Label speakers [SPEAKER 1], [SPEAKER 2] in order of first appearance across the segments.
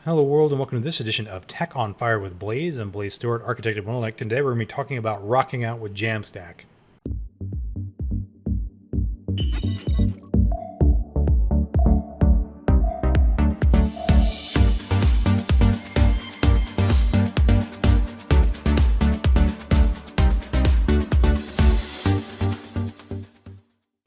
[SPEAKER 1] Hello world and welcome to this edition of Tech on Fire with Blaze. I'm Blaze Stewart, architect at Monolith. Today we're going to be talking about rocking out with JAMStack.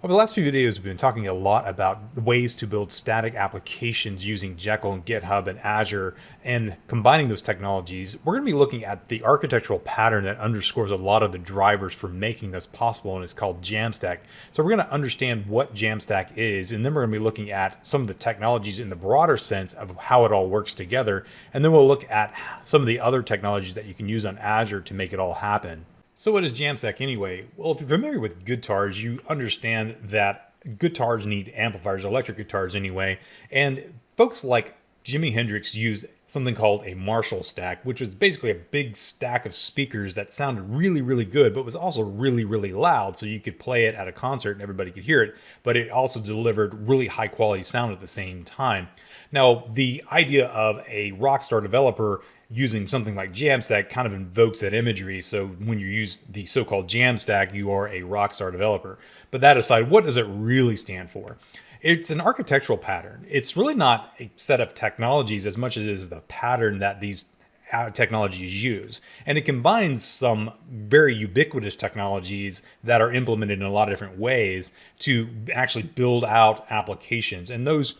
[SPEAKER 1] Over the last few videos, we've been talking a lot about ways to build static applications using Jekyll and GitHub and Azure, and combining those technologies. We're going to be looking at the architectural pattern that underscores a lot of the drivers for making this possible, and it's called JAMStack. So we're going to understand what JAMStack is, and then we're going to be looking at some of the technologies in the broader sense of how it all works together, and then we'll look at some of the other technologies that you can use on Azure to make it all happen. So what is JAMStack anyway? Well, if you're familiar with guitars, you understand that guitars need amplifiers, electric guitars anyway. And folks like Jimi Hendrix used something called a Marshall stack, which was basically a big stack of speakers that sounded really, really good, but was also really, really loud. So you could play it at a concert and everybody could hear it, but it also delivered really high quality sound at the same time. Now, the idea of a rockstar developer using something like JAMStack kind of invokes that imagery. So when you use the so-called JAMStack, you are a rockstar developer. But that aside, what does it really stand for? It's an architectural pattern. It's really not a set of technologies as much as it is the pattern that these technologies use. And it combines some very ubiquitous technologies that are implemented in a lot of different ways to actually build out applications. And those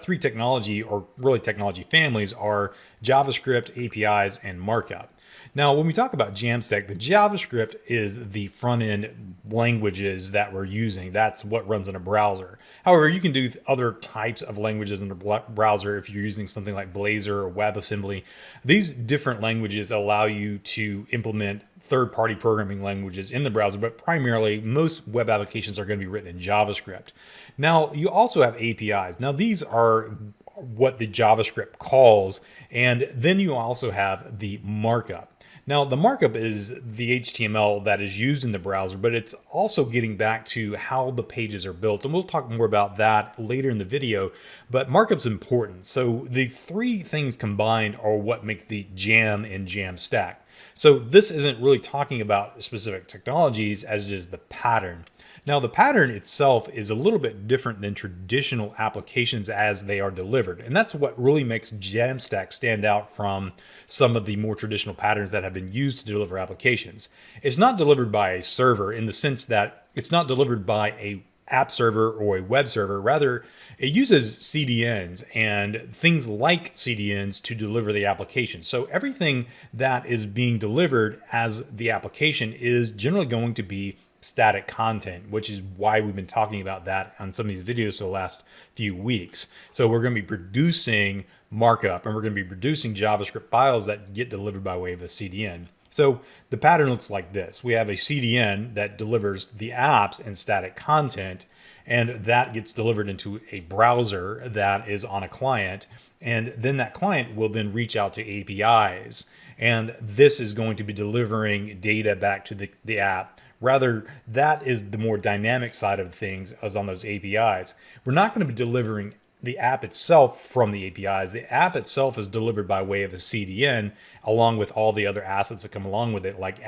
[SPEAKER 1] three technology, or really technology families, are JavaScript, APIs, and Markup. Now, when we talk about JAMStack, the JavaScript is the front-end languages that we're using. That's what runs in a browser. However, you can do other types of languages in the browser if you're using something like Blazor or WebAssembly. These different languages allow you to implement third-party programming languages in the browser, but primarily most web applications are going to be written in JavaScript. Now, you also have APIs. Now, these are what the JavaScript calls, and then you also have the markup. Now, the markup is the HTML that is used in the browser, but it's also getting back to how the pages are built. And we'll talk more about that later in the video, but markup's important. So the three things combined are what make the Jam in JAMStack. So this isn't really talking about specific technologies as it is the pattern. Now, the pattern itself is a little bit different than traditional applications as they are delivered. And that's what really makes JAMStack stand out from some of the more traditional patterns that have been used to deliver applications. It's not delivered by a server in the sense that it's not delivered by a app server or a web server. Rather, it uses CDNs and things like CDNs to deliver the application. So everything that is being delivered as the application is generally going to be static content, which is why we've been talking about that on some of these videos for the last few weeks. So we're going to be producing markup, and we're going to be producing JavaScript files that get delivered by way of a CDN. So the pattern looks like this. We have a CDN that delivers the apps and static content, and that gets delivered into a browser that is on a client. And then that client will then reach out to APIs. And this is going to be delivering data back to the app. Rather, that is the more dynamic side of things as on those APIs. We're not going to be delivering the app itself from the APIs. The app itself is delivered by way of a CDN, along with all the other assets that come along with it, like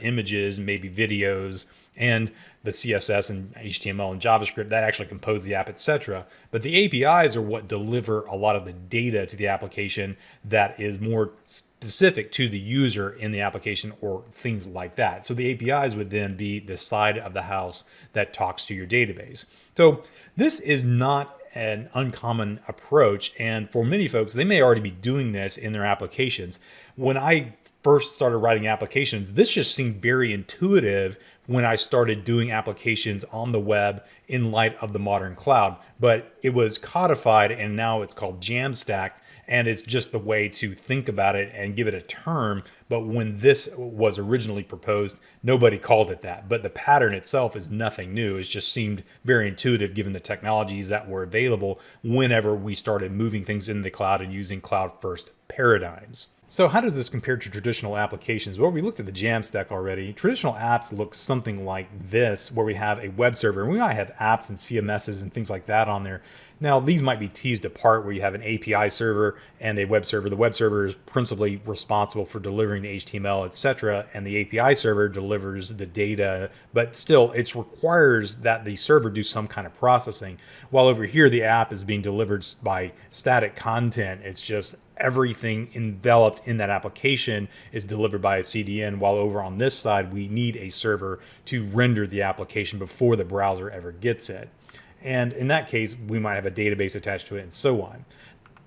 [SPEAKER 1] images, maybe videos, and the CSS and HTML and JavaScript that actually compose the app, etc. But the APIs are what deliver a lot of the data to the application that is more specific to the user in the application or things like that. So the APIs would then be the side of the house that talks to your database. So this is not an uncommon approach, and for many folks, they may already be doing this in their applications. When I first started writing applications, this just seemed very intuitive when I started doing applications on the web in light of the modern cloud, but it was codified and now it's called JAMStack. And it's just the way to think about it and give it a term. But when this was originally proposed, nobody called it that. But the pattern itself is nothing new. It just seemed very intuitive given the technologies that were available whenever we started moving things into the cloud and using cloud-first paradigms. So how does this compare to traditional applications? Well, we looked at the JAMStack already. Traditional apps look something like this, where we have a web server, and we might have apps and CMSs and things like that on there. Now, these might be teased apart where you have an API server and a web server. The web server is principally responsible for delivering the HTML, etc., and the API server delivers the data, but still it requires that the server do some kind of processing. While over here, the app is being delivered by static content. It's just everything enveloped in that application is delivered by a CDN, while over on this side, we need a server to render the application before the browser ever gets it. And in that case, we might have a database attached to it and so on.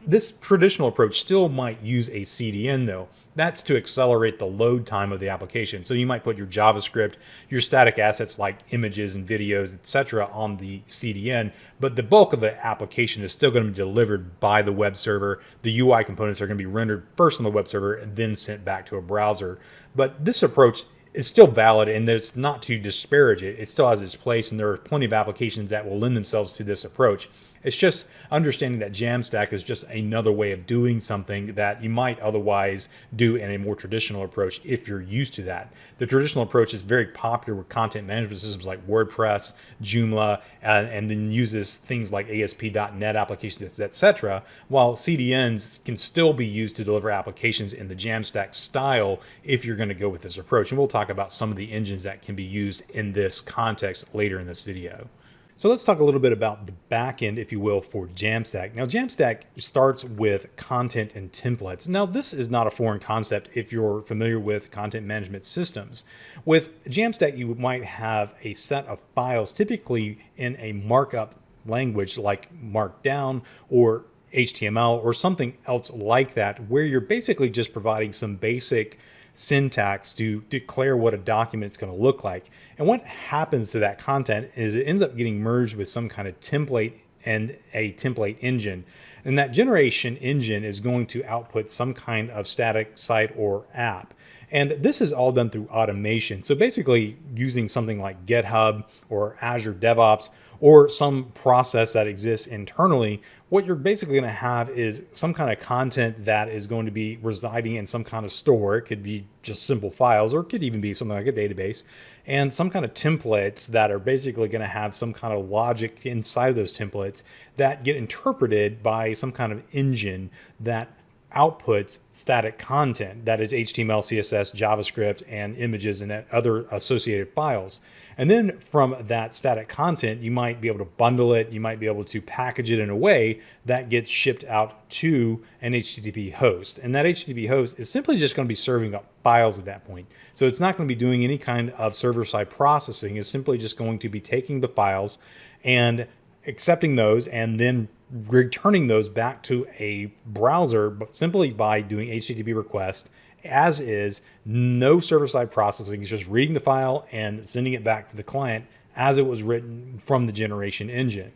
[SPEAKER 1] This traditional approach still might use a CDN though. That's to accelerate the load time of the application. So you might put your JavaScript, your static assets like images and videos, etc. on the CDN, but the bulk of the application is still going to be delivered by the web server. The UI components are going to be rendered first on the web server and then sent back to a browser. But this approach is still valid, and it's not to disparage it. It still has its place, and there are plenty of applications that will lend themselves to this approach. It's just understanding that JAMStack is just another way of doing something that you might otherwise do in a more traditional approach if you're used to that. The traditional approach is very popular with content management systems like WordPress, Joomla, and then uses things like ASP.NET applications, etc., while CDNs can still be used to deliver applications in the JAMStack style if you're going to go with this approach. And we'll talk about some of the engines that can be used in this context later in this video. So let's talk a little bit about the backend, if you will, for JAMStack. Now, JAMStack starts with content and templates. Now, this is not a foreign concept if you're familiar with content management systems. With JAMStack, you might have a set of files, typically in a markup language like Markdown or HTML or something else like that, where you're basically just providing some basic syntax to declare what a document is going to look like. And what happens to that content is it ends up getting merged with some kind of template and a template engine. And that generation engine is going to output some kind of static site or app. And this is all done through automation. So basically using something like GitHub or Azure DevOps or some process that exists internally, what you're basically going to have is some kind of content that is going to be residing in some kind of store. It could be just simple files, or it could even be something like a database, and some kind of templates that are basically going to have some kind of logic inside of those templates that get interpreted by some kind of engine that outputs static content, that is HTML, CSS, JavaScript, and images and other associated files. And then from that static content, you might be able to bundle it, you might be able to package it in a way that gets shipped out to an HTTP host. And that HTTP host is simply just going to be serving up files at that point. So it's not going to be doing any kind of server-side processing. It's simply just going to be taking the files and accepting those and then returning those back to a browser, but simply by doing HTTP request as is, no server-side processing. It's just reading the file and sending it back to the client as it was written from the generation engine.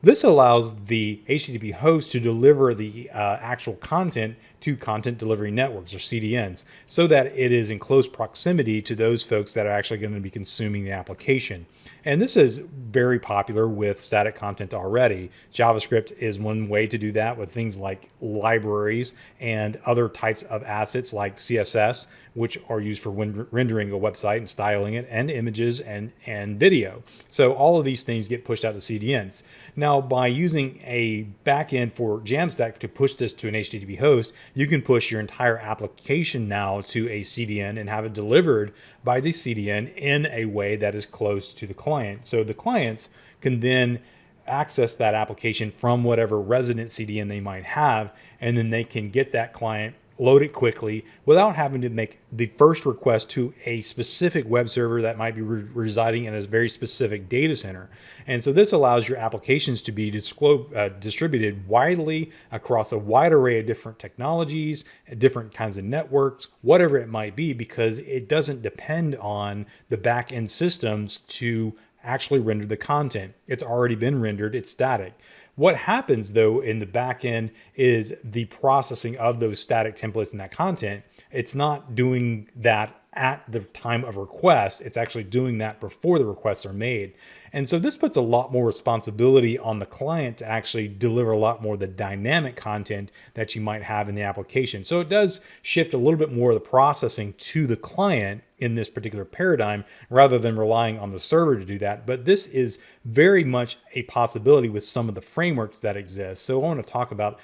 [SPEAKER 1] This allows the HTTP host to deliver the actual content to content delivery networks, or CDNs, so that it is in close proximity to those folks that are actually going to be consuming the application. And this is very popular with static content already. JavaScript is one way to do that with things like libraries and other types of assets like CSS, which are used for rendering a website and styling it, and images and video. So all of these things get pushed out to CDNs. Now, by using a backend for JAMStack to push this to an HTTP host, you can push your entire application now to a CDN and have it delivered by the CDN in a way that is close to the client. So the clients can then access that application from whatever resident CDN they might have, and then they can get that client, load it quickly without having to make the first request to a specific web server that might be residing in a very specific data center. And so this allows your applications to be distributed widely across a wide array of different technologies, different kinds of networks, whatever it might be, because it doesn't depend on the back-end systems to actually render the content. It's already been rendered, it's static. What happens though in the back end is the processing of those static templates and that content. It's not doing that at the time of request. It's actually doing that before the requests are made. And so this puts a lot more responsibility on the client to actually deliver a lot more of the dynamic content that you might have in the application. So it does shift a little bit more of the processing to the client in this particular paradigm rather than relying on the server to do that. But this is very much a possibility with some of the frameworks that exist. So I want to talk about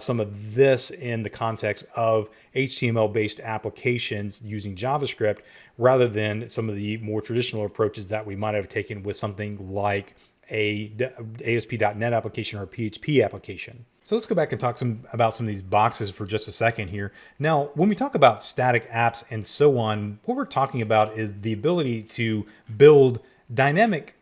[SPEAKER 1] some of this in the context of HTML-based applications using JavaScript rather than some of the more traditional approaches that we might have taken with something like a ASP.NET application or a PHP application. So let's go back and talk about some of these boxes for just a second here. Now, when we talk about static apps and so on, what we're talking about is the ability to build dynamic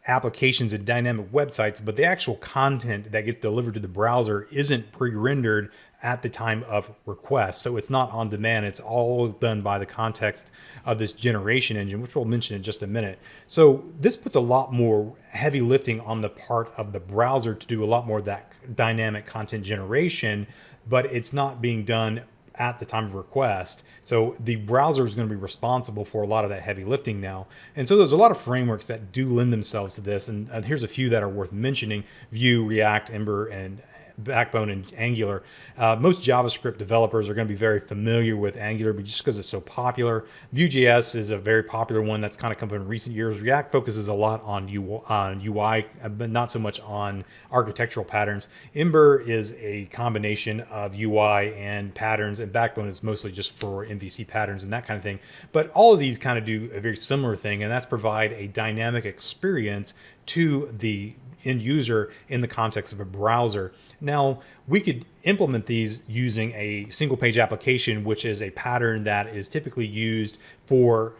[SPEAKER 1] applications and dynamic websites, but the actual content that gets delivered to the browser isn't pre-rendered at the time of request. So it's not on demand. It's all done by the context of this generation engine, which we'll mention in just a minute. So this puts a lot more heavy lifting on the part of the browser to do a lot more of that dynamic content generation, but it's not being done at the time of request. So the browser is going to be responsible for a lot of that heavy lifting now. And so there's a lot of frameworks that do lend themselves to this. And here's a few that are worth mentioning: Vue, React, Ember, and Backbone and Angular. Most JavaScript developers are going to be very familiar with Angular, but just because it's so popular. Vue.js is a very popular one that's kind of come in recent years. React focuses a lot on UI, but not so much on architectural patterns. Ember is a combination of UI and patterns, and Backbone is mostly just for MVC patterns and that kind of thing. But all of these kind of do a very similar thing, and that's provide a dynamic experience to the end user in the context of a browser. Now, we could implement these using a single page application, which is a pattern that is typically used for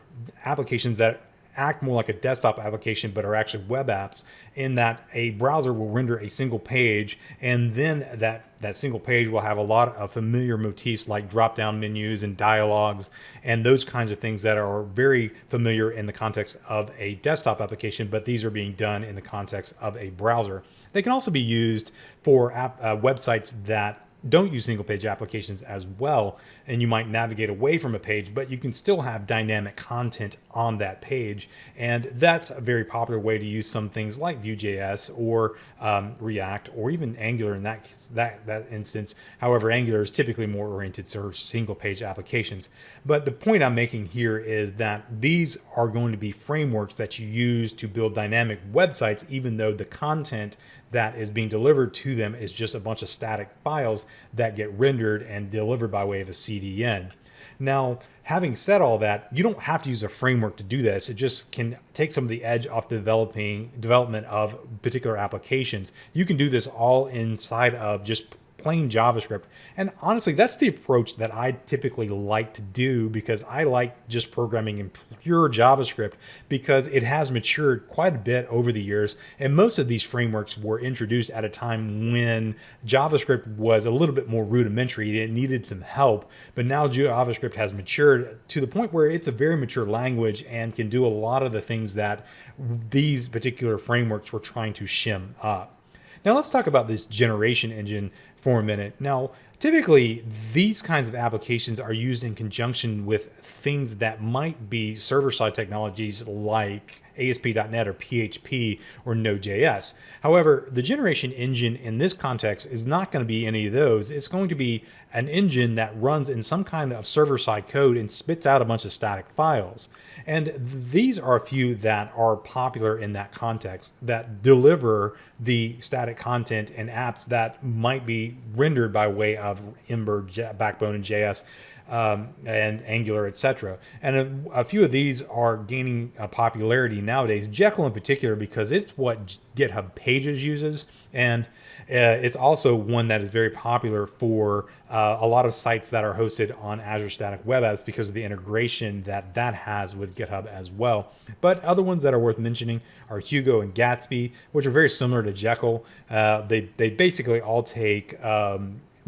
[SPEAKER 1] applications that act more like a desktop application but are actually web apps, in that a browser will render a single page, and then that single page will have a lot of familiar motifs like drop-down menus and dialogues and those kinds of things that are very familiar in the context of a desktop application, but these are being done in the context of a browser. They can also be used for websites that don't use single page applications as well, and you might navigate away from a page, but you can still have dynamic content on that page. And that's a very popular way to use some things like Vue.js or React or even Angular in that instance. However, Angular is typically more oriented to single page applications. But the point I'm making here is that these are going to be frameworks that you use to build dynamic websites, even though the content that is being delivered to them is just a bunch of static files that get rendered and delivered by way of a CDN. Now, having said all that, you don't have to use a framework to do this. It just can take some of the edge off the development of particular applications. You can do this all inside of just plain JavaScript. And honestly, that's the approach that I typically like to do, because I like just programming in pure JavaScript because it has matured quite a bit over the years. And most of these frameworks were introduced at a time when JavaScript was a little bit more rudimentary. It needed some help, but now JavaScript has matured to the point where it's a very mature language and can do a lot of the things that these particular frameworks were trying to shim up. Now let's talk about this generation engine for a minute. Now, typically, these kinds of applications are used in conjunction with things that might be server-side technologies like ASP.NET or PHP or Node.js. However, the generation engine in this context is not going to be any of those. It's going to be an engine that runs in some kind of server-side code and spits out a bunch of static files. And these are a few that are popular in that context that deliver the static content and apps that might be rendered by way of Ember, Backbone, and JS, and Angular, etc. And a few of these are gaining popularity nowadays. Jekyll in particular, because it's what GitHub Pages uses, and it's also one that is very popular for a lot of sites that are hosted on Azure Static Web Apps because of the integration that has with GitHub as well. But other ones that are worth mentioning are Hugo and Gatsby, which are very similar to Jekyll. They basically all take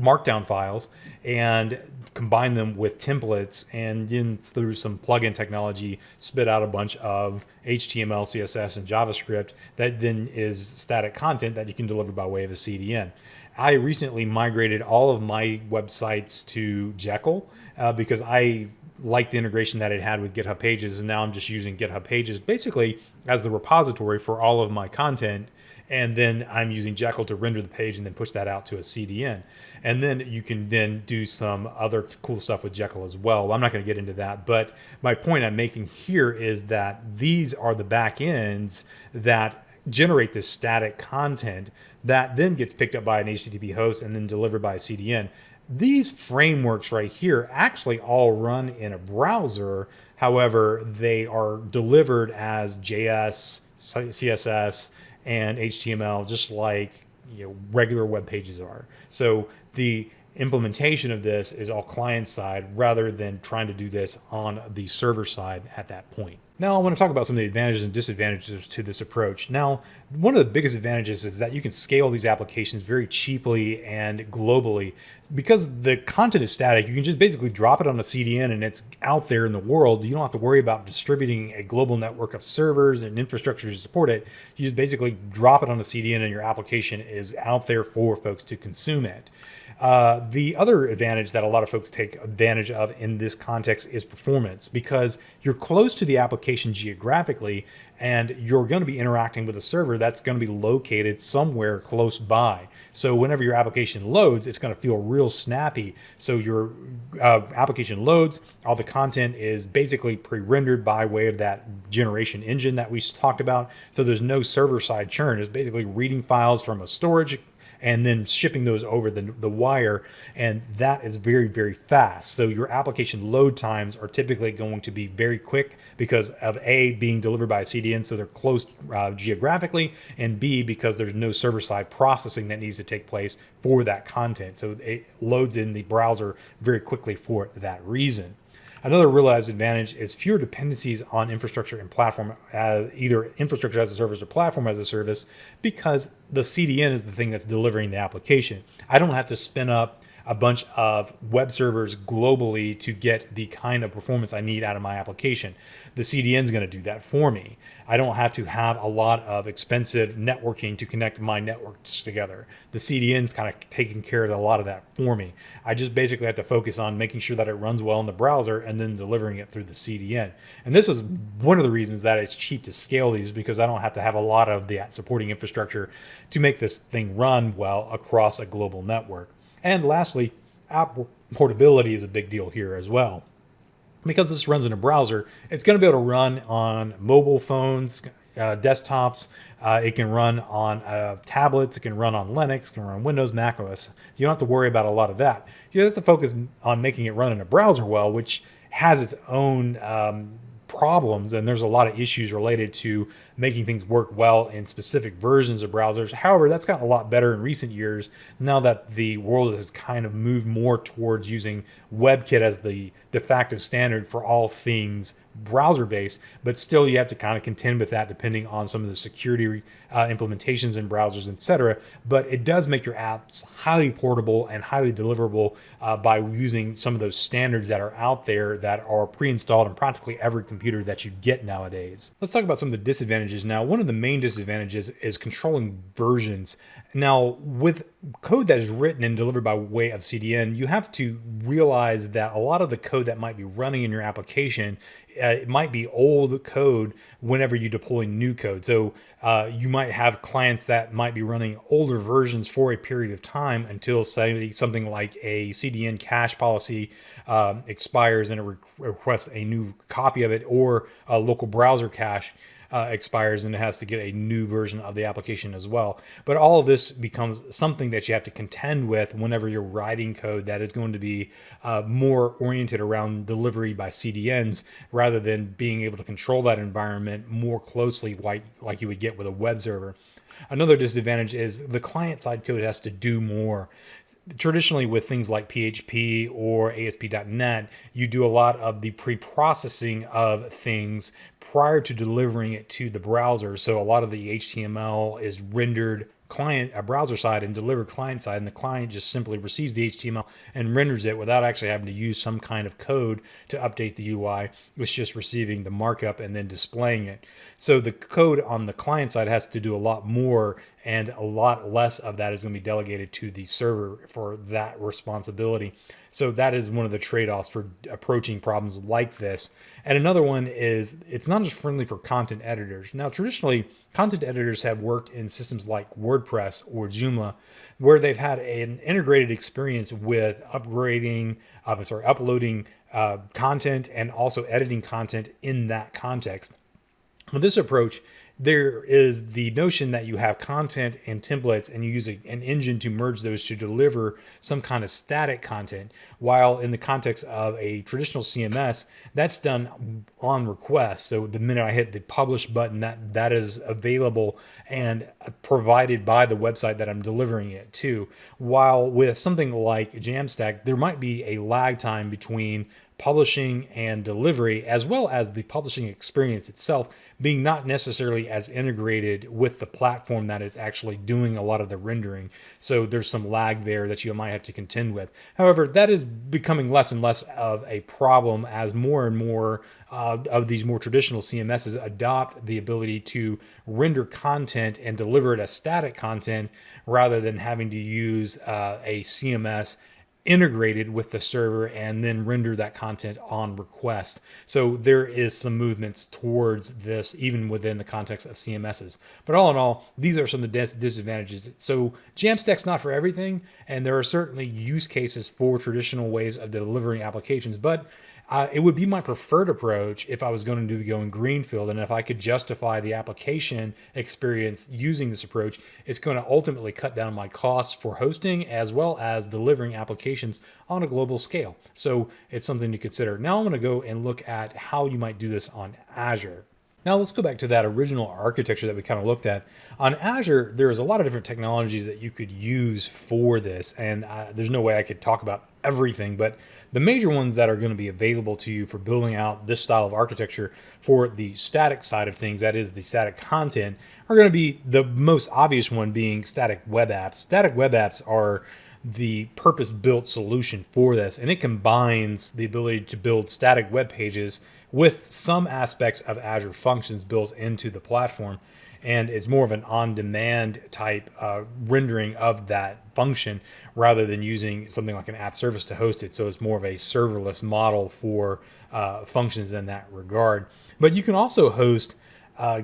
[SPEAKER 1] markdown files and combine them with templates, and then through some plugin technology spit out a bunch of HTML, CSS, and JavaScript that then is static content that you can deliver by way of a CDN. I recently migrated all of my websites to Jekyll because I like the integration that it had with GitHub Pages, and now I'm just using GitHub Pages basically as the repository for all of my content. And then I'm using Jekyll to render the page and then push that out to a CDN. And then you can then do some other cool stuff with Jekyll as well. I'm not going to get into that, but my point I'm making here is that these are the backends that generate this static content that then gets picked up by an HTTP host and then delivered by a CDN. These frameworks right here actually all run in a browser. However, they are delivered as JS, CSS, and HTML, just like regular web pages are. So the implementation of this is all client side rather than trying to do this on the server side at that point. Now I want to talk about some of the advantages and disadvantages to this approach. Now, one of the biggest advantages is that you can scale these applications very cheaply and globally. Because the content is static, you can just basically drop it on a CDN and it's out there in the world. You don't have to worry about distributing a global network of servers and infrastructure to support it. You just basically drop it on a CDN and your application is out there for folks to consume it. The other advantage that a lot of folks take advantage of in this context is performance, because you're close to the application geographically and you're going to be interacting with a server that's going to be located somewhere close by. So whenever your application loads, it's going to feel real snappy. So your application loads, all the content is basically pre-rendered by way of that generation engine that we talked about. So there's no server-side churn. It's basically reading files from a storage and then shipping those over the wire. And that is very, very fast. So your application load times are typically going to be very quick because of A, being delivered by a CDN, so they're close geographically, and B, because there's no server-side processing that needs to take place for that content. So it loads in the browser very quickly for that reason. Another realized advantage is fewer dependencies on infrastructure and platform, as either infrastructure as a service or platform as a service, because the CDN is the thing that's delivering the application. I don't have to spin up a bunch of web servers globally to get the kind of performance I need out of my application. The CDN is going to do that for me. I don't have to have a lot of expensive networking to connect my networks together. The CDN is kind of taking care of a lot of that for me. I just basically have to focus on making sure that it runs well in the browser and then delivering it through the CDN. And this is one of the reasons that it's cheap to scale these, because I don't have to have a lot of the supporting infrastructure to make this thing run well across a global network. And lastly, app portability is a big deal here as well. Because this runs in a browser, it's going to be able to run on mobile phones, desktops. It can run on tablets. It can run on Linux. It can run on Windows, Mac OS. You don't have to worry about a lot of that. You have to focus on making it run in a browser well, which has its own problems, and there's a lot of issues related to making things work well in specific versions of browsers. However, that's gotten a lot better in recent years now that the world has kind of moved more towards using WebKit as the de facto standard for all things browser-based, but still you have to kind of contend with that depending on some of the security implementations in browsers, etc. But it does make your apps highly portable and highly deliverable by using some of those standards that are out there that are pre-installed in practically every computer that you get nowadays. Let's talk about some of the disadvantages now. One of the main disadvantages is controlling versions. Now, with code that is written and delivered by way of CDN, you have to realize that a lot of the code that might be running in your application, it might be old code whenever you deploy new code. So you might have clients that might be running older versions for a period of time until, say, something like a CDN cache policy expires and it requests a new copy of it, or a local browser cache expires and it has to get a new version of the application as well. But all of this becomes something that you have to contend with whenever you're writing code that is going to be more oriented around delivery by CDNs rather than being able to control that environment more closely like you would get with a web server. Another disadvantage is the client-side code has to do more. Traditionally, with things like PHP or ASP.NET, you do a lot of the pre-processing of things prior to delivering it to the browser. So a lot of the HTML is rendered browser side and delivered client side, and the client just simply receives the HTML and renders it without actually having to use some kind of code to update the UI. It's just receiving the markup and then displaying it. So the code on the client side has to do a lot more, and a lot less of that is going to be delegated to the server for that responsibility. So that is one of the trade-offs for approaching problems like this. And another one is it's not as friendly for content editors. Now, traditionally, content editors have worked in systems like WordPress or Joomla, where they've had an integrated experience with uploading content and also editing content in that context. With this approach, there is the notion that you have content and templates and you use an engine to merge those to deliver some kind of static content. While in the context of a traditional CMS, that's done on request. So the minute I hit the publish button, that is available and provided by the website that I'm delivering it to. While with something like JAMStack, there might be a lag time between publishing and delivery, as well as the publishing experience itself being not necessarily as integrated with the platform that is actually doing a lot of the rendering. So there's some lag there that you might have to contend with. However, that is becoming less and less of a problem as more and more of these more traditional CMSs adopt the ability to render content and deliver it as static content rather than having to use a CMS integrated with the server and then render that content on request. So there is some movements towards this even within the context of CMSs. But all in all, these are some of the disadvantages. So JAMStack's not for everything, and there are certainly use cases for traditional ways of delivering applications, but it would be my preferred approach if I was going to be going greenfield, and if I could justify the application experience using this approach, it's going to ultimately cut down my costs for hosting as well as delivering applications on a global scale. So it's something to consider. Now I'm going to go and look at how you might do this on Azure. Now let's go back to that original architecture that we kind of looked at. On Azure, there's a lot of different technologies that you could use for this, and there's no way I could talk about everything, but the major ones that are going to be available to you for building out this style of architecture for the static side of things, that is the static content, are going to be the most obvious one being static web apps. Static web apps are the purpose-built solution for this, and it combines the ability to build static web pages with some aspects of Azure functions built into the platform. And it's more of an on-demand type rendering of that function rather than using something like an app service to host it. So it's more of a serverless model for functions in that regard. But you can also host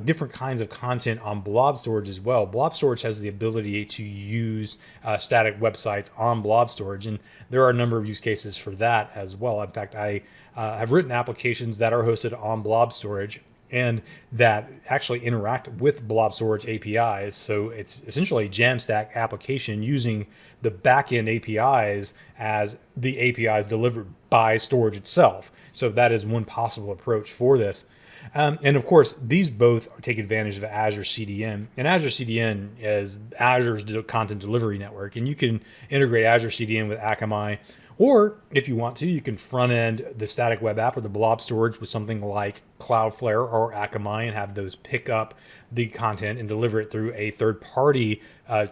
[SPEAKER 1] different kinds of content on blob storage as well. Blob storage has the ability to use static websites on blob storage, and there are a number of use cases for that as well. In fact, I have written applications that are hosted on blob storage and that actually interact with blob storage APIs. So it's essentially a JAMStack application using the backend APIs as the APIs delivered by storage itself. So that is one possible approach for this. And of course, these both take advantage of Azure CDN. And Azure CDN is Azure's content delivery network. And you can integrate Azure CDN with Akamai. Or if you want to, you can front end the static web app or the blob storage with something like Cloudflare or Akamai and have those pick up the content and deliver it through a third-party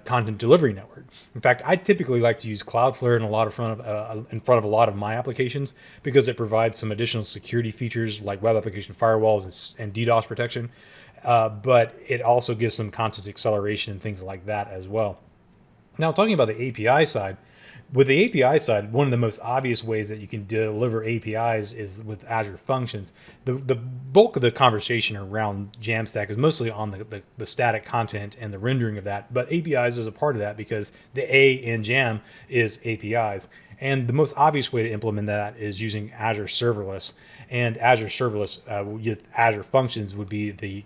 [SPEAKER 1] content delivery network. In fact, I typically like to use Cloudflare in front of a lot of my applications because it provides some additional security features like web application firewalls and DDoS protection, but it also gives some content acceleration and things like that as well. Now, talking about the API side, with the API side, one of the most obvious ways that you can deliver APIs is with Azure Functions. The bulk of the conversation around JAMStack is mostly on the static content and the rendering of that, but APIs is a part of that because the A in JAM is APIs. And the most obvious way to implement that is using Azure Serverless. And Azure Serverless with Azure Functions would be the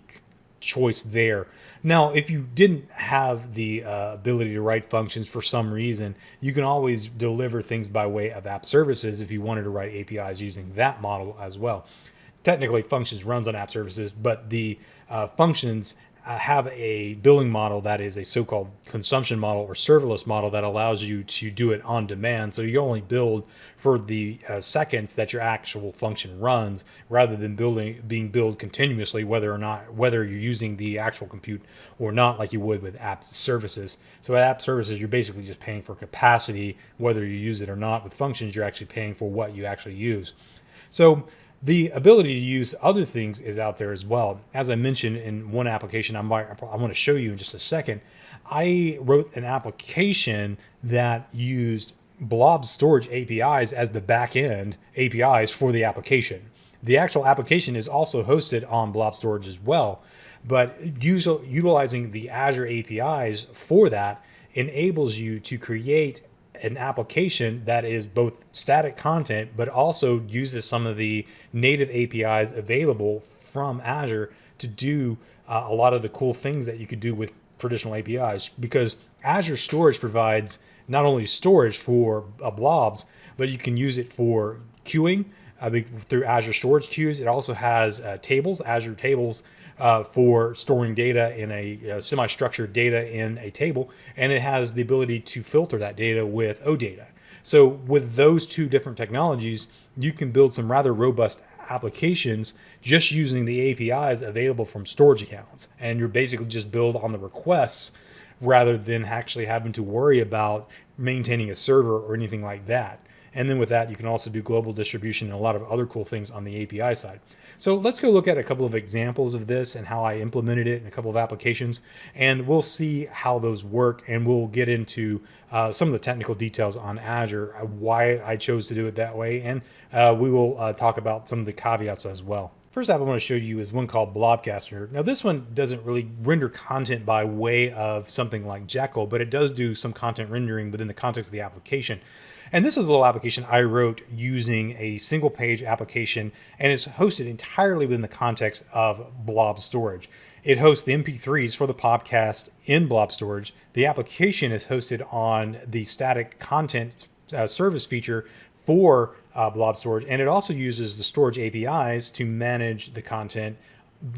[SPEAKER 1] choice there. Now, if you didn't have the ability to write functions for some reason, you can always deliver things by way of app services if you wanted to write APIs using that model as well. Technically, functions runs on app services, but the functions have a billing model that is a so-called consumption model or serverless model that allows you to do it on demand. So you only build for the seconds that your actual function runs, rather than being billed continuously, whether you're using the actual compute or not, like you would with app services. So with app services, you're basically just paying for capacity, whether you use it or not. With functions, you're actually paying for what you actually use. So the ability to use other things is out there as well. As I mentioned in one application I want to show you in just a second, I wrote an application that used blob storage APIs as the backend APIs for the application. The actual application is also hosted on blob storage as well, but utilizing the Azure APIs for that enables you to create an application that is both static content, but also uses some of the native APIs available from Azure to do a lot of the cool things that you could do with traditional APIs, because Azure Storage provides not only storage for blobs, but you can use it for queuing through Azure Storage Queues. It also has tables, Azure Tables, for storing data in a semi-structured data in a table, and it has the ability to filter that data with OData. So with those two different technologies, you can build some rather robust applications just using the APIs available from storage accounts. And you're basically just build on the requests rather than actually having to worry about maintaining a server or anything like that. And then with that, you can also do global distribution and a lot of other cool things on the API side. So let's go look at a couple of examples of this and how I implemented it in a couple of applications, and we'll see how those work, and we'll get into some of the technical details on Azure, why I chose to do it that way, and we will talk about some of the caveats as well. First app I want to show you is one called Blobcaster. Now this one doesn't really render content by way of something like Jekyll, but it does do some content rendering within the context of the application. And this is a little application I wrote using a single page application, and it's hosted entirely within the context of blob storage. It hosts the MP3s for the podcast in blob storage. The application is hosted on the static content service feature for blob storage, and it also uses the storage APIs to manage the content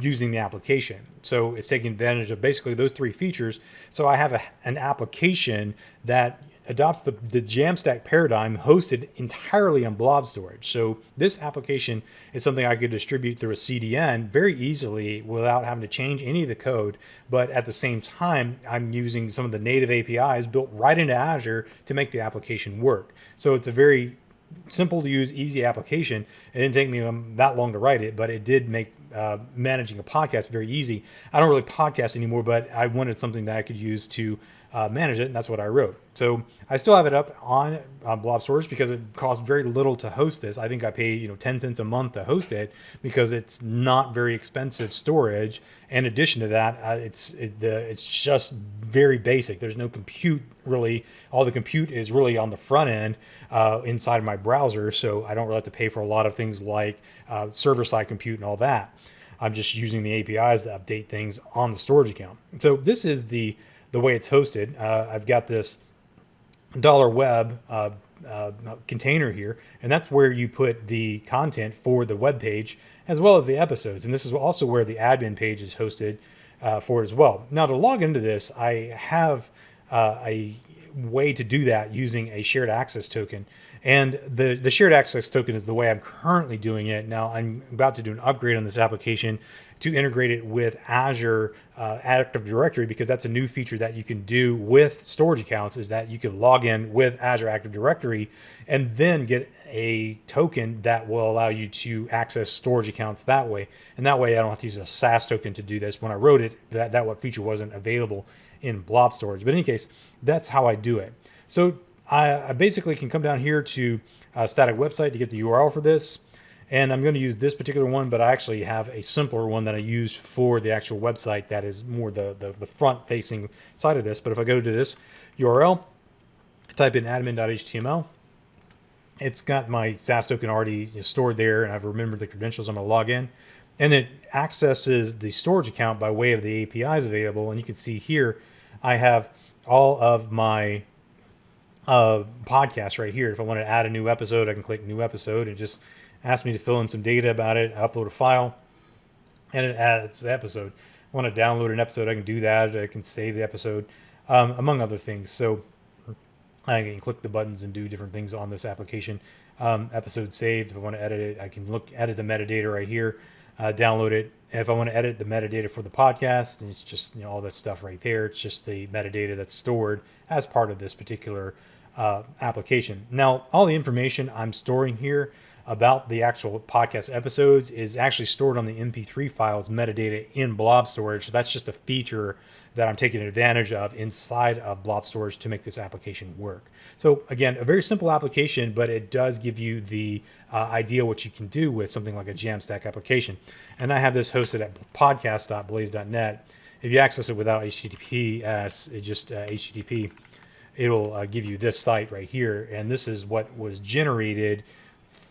[SPEAKER 1] using the application. So it's taking advantage of basically those three features. So I have an application that adopts the JAMStack paradigm hosted entirely on blob storage. So this application is something I could distribute through a CDN very easily without having to change any of the code. But at the same time, I'm using some of the native APIs built right into Azure to make the application work. So it's a very simple to use, easy application. It didn't take me that long to write it, but it did make managing a podcast very easy. I don't really podcast anymore, but I wanted something that I could use to manage it, and that's what I wrote. So I still have it up on blob storage because it costs very little to host this. I think I pay 10 cents a month to host it because it's not very expensive storage. In addition to that, it's just very basic. There's no compute really. All the compute is really on the front end inside of my browser, so I don't really have to pay for a lot of things like server-side compute and all that. I'm just using the APIs to update things on the storage account. So this is the way it's hosted. I've got this $web container here, and that's where you put the content for the web page as well as the episodes. And this is also where the admin page is hosted for it as well. Now to log into this, I have a way to do that using a shared access token. And the shared access token is the way I'm currently doing it. Now I'm about to do an upgrade on this application to integrate it with Azure Active Directory, because that's a new feature that you can do with storage accounts, is that you can log in with Azure Active Directory and then get a token that will allow you to access storage accounts that way. And that way I don't have to use a SAS token to do this. When I wrote it, that feature wasn't available in blob storage. But in any case, that's how I do it. So I basically can come down here to a static website to get the URL for this. And I'm going to use this particular one, but I actually have a simpler one that I use for the actual website that is more the front-facing side of this. But if I go to this URL, type in admin.html, it's got my SAS token already stored there, and I've remembered the credentials. I'm going to log in. And it accesses the storage account by way of the APIs available. And you can see here, I have all of my podcasts right here. If I want to add a new episode, I can click new episode and just ask me to fill in some data about it. I upload a file and it adds the episode. I want to download an episode, I can do that. I can save the episode, among other things. So I can click the buttons and do different things on this application. Episode saved. If I want to edit it, I can edit the metadata right here, download it. And if I want to edit the metadata for the podcast, and it's just all this stuff right there. It's just the metadata that's stored as part of this particular application. Now, all the information I'm storing here about the actual podcast episodes is actually stored on the MP3 files metadata in blob storage. So that's just a feature that I'm taking advantage of inside of blob storage to make this application work. So again, a very simple application, but it does give you the idea what you can do with something like a JAMStack application. And I have this hosted at podcast.blaze.net. If you access it without HTTPS, just HTTP, it'll give you this site right here. And this is what was generated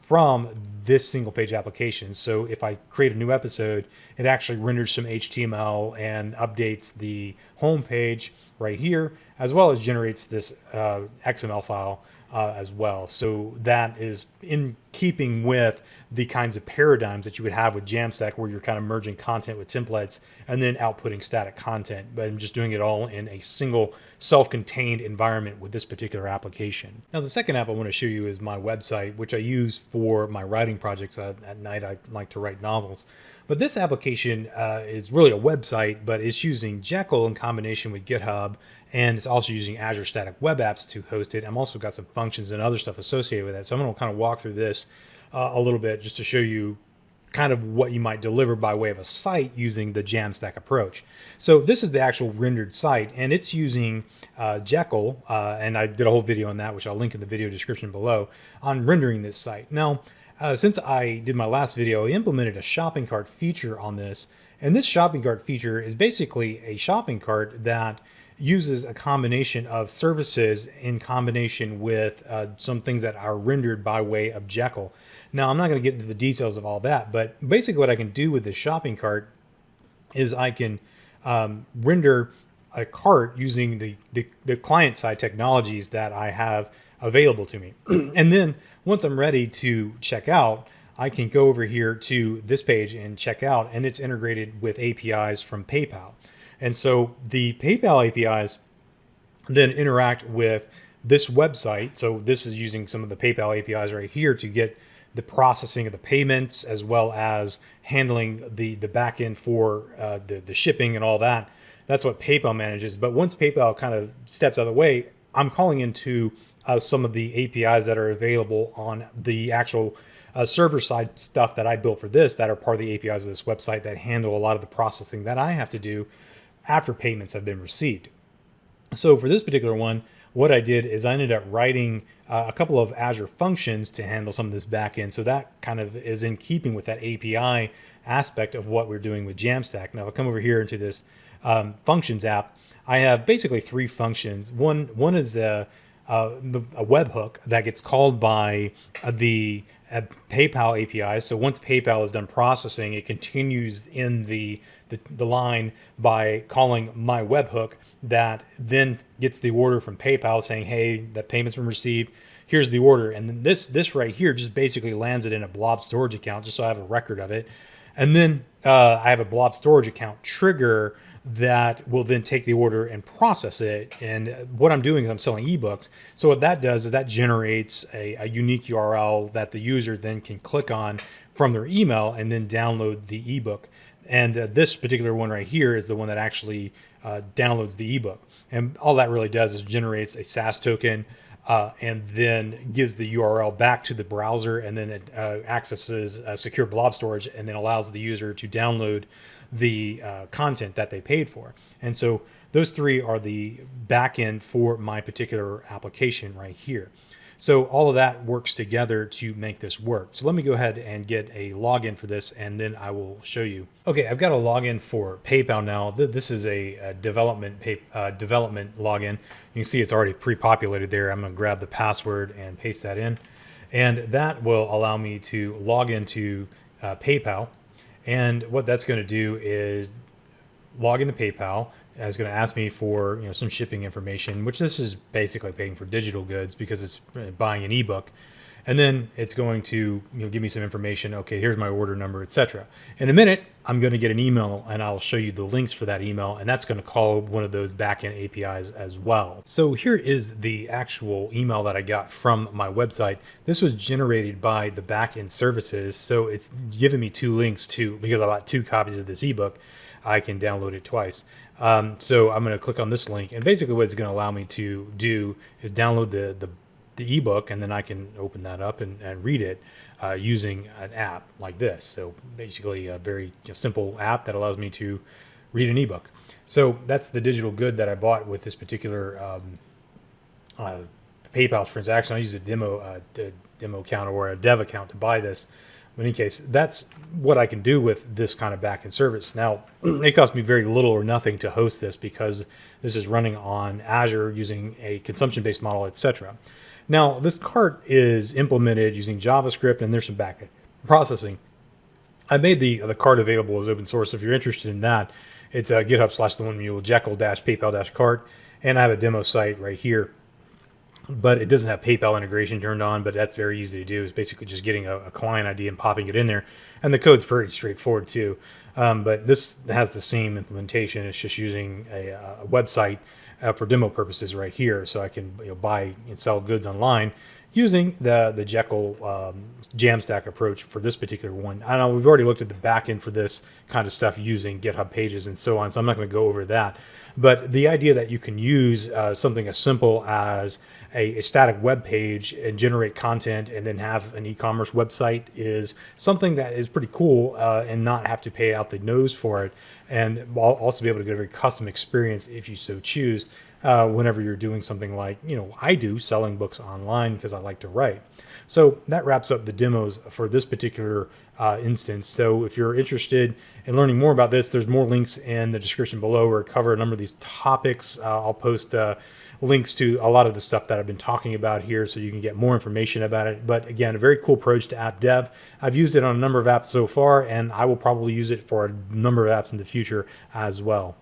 [SPEAKER 1] from this single page application. So if I create a new episode, it actually renders some HTML and updates the home page right here, as well as generates this XML file as well. So that is in keeping with the kinds of paradigms that you would have with JAMStack, where you're kind of merging content with templates and then outputting static content, but I'm just doing it all in a single self-contained environment with this particular application. Now, the second app I want to show you is my website, which I use for my writing projects. At night, I like to write novels. But this application is really a website, but it's using Jekyll in combination with GitHub, and it's also using Azure Static Web Apps to host it. I've also got some functions and other stuff associated with that. So I'm going to kind of walk through this a little bit just to show you kind of what you might deliver by way of a site using the JAMStack approach. So this is the actual rendered site, and it's using Jekyll, and I did a whole video on that, which I'll link in the video description below, on rendering this site. Now, since I did my last video, I implemented a shopping cart feature on this, and this shopping cart feature is basically a shopping cart that uses a combination of services in combination with some things that are rendered by way of Jekyll. Now, I'm not going to get into the details of all that, but basically what I can do with this shopping cart is I can render a cart using the client-side technologies that I have available to me. And then once I'm ready to check out, I can go over here to this page and check out, and it's integrated with APIs from PayPal. And so the PayPal APIs then interact with this website. So this is using some of the PayPal APIs right here to get the processing of the payments, as well as handling the backend for the shipping and all that. That's what PayPal manages. But once PayPal kind of steps out of the way, I'm calling into some of the APIs that are available on the actual server side stuff that I built for this, that are part of the APIs of this website that handle a lot of the processing that I have to do after payments have been received. So for this particular one, what I did is I ended up writing a couple of Azure functions to handle some of this backend. So that kind of is in keeping with that API aspect of what we're doing with JAMStack. Now, if I come over here into this functions app, I have basically three functions. One is a webhook that gets called by the PayPal API. So once PayPal is done processing, it continues in the line by calling my webhook that then gets the order from PayPal saying, hey, that payment's been received. Here's the order. And then this right here just basically lands it in a blob storage account, just so I have a record of it. And then I have a blob storage account trigger that will then take the order and process it. And what I'm doing is I'm selling ebooks. So what that does is that generates a unique URL that the user then can click on from their email and then download the ebook. And this particular one right here is the one that actually downloads the ebook. And all that really does is generates a SAS token and then gives the URL back to the browser, and then it accesses secure blob storage and then allows the user to download the content that they paid for. And so those three are the backend for my particular application right here. So all of that works together to make this work. So let me go ahead and get a login for this, and then I will show you. Okay, I've got a login for PayPal now. This is a development login. You can see it's already pre-populated there. I'm going to grab the password and paste that in, and that will allow me to log into PayPal. And what that's going to do is log into PayPal. It's going to ask me for some shipping information, which this is basically paying for digital goods because it's buying an ebook. And then it's going to give me some information. Okay, here's my order number, etc. In a minute, I'm going to get an email, and I'll show you the links for that email, and that's going to call one of those backend APIs as well. So here is the actual email that I got from my website. This was generated by the backend services, so it's given me two links because I bought 2 copies of this ebook. I can download it twice. So I'm going to click on this link, and basically what it's going to allow me to do is download the ebook, and then I can open that up and read it using an app like this. So basically a very simple app that allows me to read an ebook. So that's the digital good that I bought with this particular PayPal transaction. I used a demo account or a dev account to buy this. In any case, that's what I can do with this kind of backend service. Now, it cost me very little or nothing to host this because this is running on Azure using a consumption-based model, etc. Now, this cart is implemented using JavaScript, and there's some backend processing. I made the cart available as open source. If you're interested in that, it's GitHub/theonemule Jekyll-PayPal-cart, and I have a demo site right here. But it doesn't have PayPal integration turned on, but that's very easy to do. It's basically just getting a client ID and popping it in there. And the code's pretty straightforward too. But this has the same implementation. It's just using a website for demo purposes right here. So I can buy and sell goods online using the Jekyll JAMStack approach for this particular one. I know we've already looked at the backend for this kind of stuff using GitHub pages and so on, so I'm not going to go over that. But the idea that you can use something as simple as a static web page and generate content and then have an e-commerce website is something that is pretty cool, and not have to pay out the nose for it, and also be able to get a very custom experience if you so choose, whenever you're doing something like I do, selling books online because I like to write. So that wraps up the demos for this particular instance. So if you're interested in learning more about this, there's more links in the description below where I cover a number of these topics. I'll post links to a lot of the stuff that I've been talking about here so you can get more information about it. But again, a very cool approach to app dev. I've used it on a number of apps so far, and I will probably use it for a number of apps in the future as well.